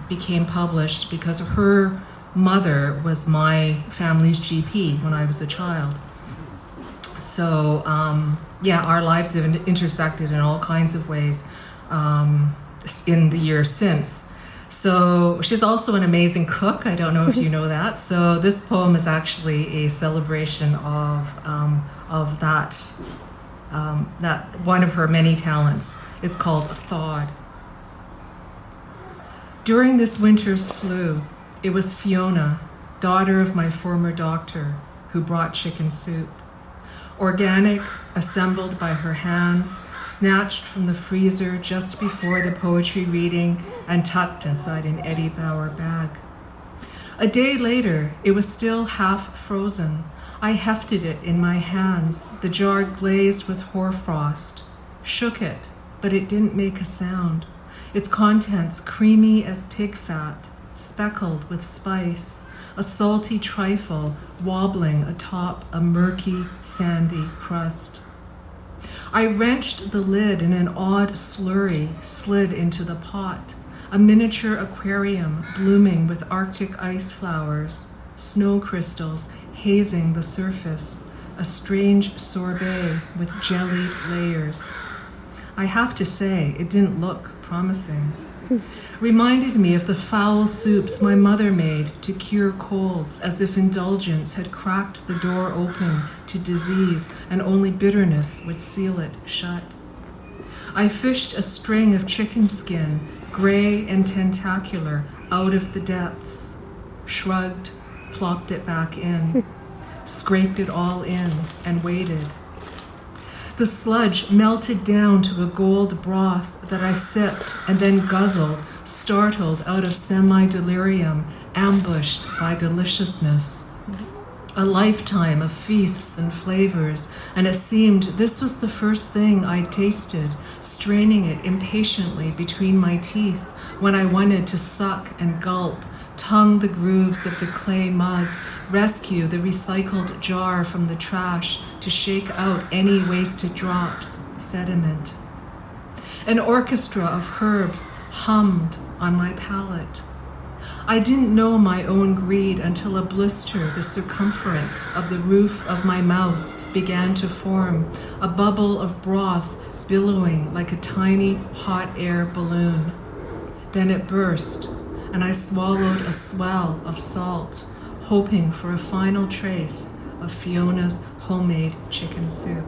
became published because her mother was my family's GP when I was a child. So our lives have intersected in all kinds of ways in the years since. So she's also an amazing cook. I don't know if you know that. So this poem is actually a celebration of that one of her many talents. It's called Thaw. During this winter's flu, it was Fiona, daughter of my former doctor, who brought chicken soup. Organic, assembled by her hands, snatched from the freezer just before the poetry reading and tucked inside an Eddie Bauer bag. A day later, it was still half frozen. I hefted it in my hands, the jar glazed with hoarfrost, shook it, but it didn't make a sound. Its contents creamy as pig fat, speckled with spice, a salty trifle wobbling atop a murky, sandy crust. I wrenched the lid and an odd slurry slid into the pot, a miniature aquarium blooming with Arctic ice flowers, snow crystals hazing the surface, a strange sorbet with jellied layers. I have to say, it didn't look promising. Reminded me of the foul soups my mother made to cure colds, as if indulgence had cracked the door open to disease and only bitterness would seal it shut. I fished a string of chicken skin, gray and tentacular, out of the depths, shrugged, plopped it back in, scraped it all in, and waited. The sludge melted down to a gold broth that I sipped and then guzzled, startled out of semi-delirium, ambushed by deliciousness. A lifetime of feasts and flavors, and it seemed this was the first thing I'd tasted, straining it impatiently between my teeth when I wanted to suck and gulp, tongue the grooves of the clay mug, rescue the recycled jar from the trash to shake out any wasted drops, sediment. An orchestra of herbs hummed on my palate. I didn't know my own greed until a blister the circumference of the roof of my mouth began to form, a bubble of broth billowing like a tiny hot air balloon. Then it burst, and I swallowed a swell of salt, hoping for a final trace of Fiona's homemade chicken soup.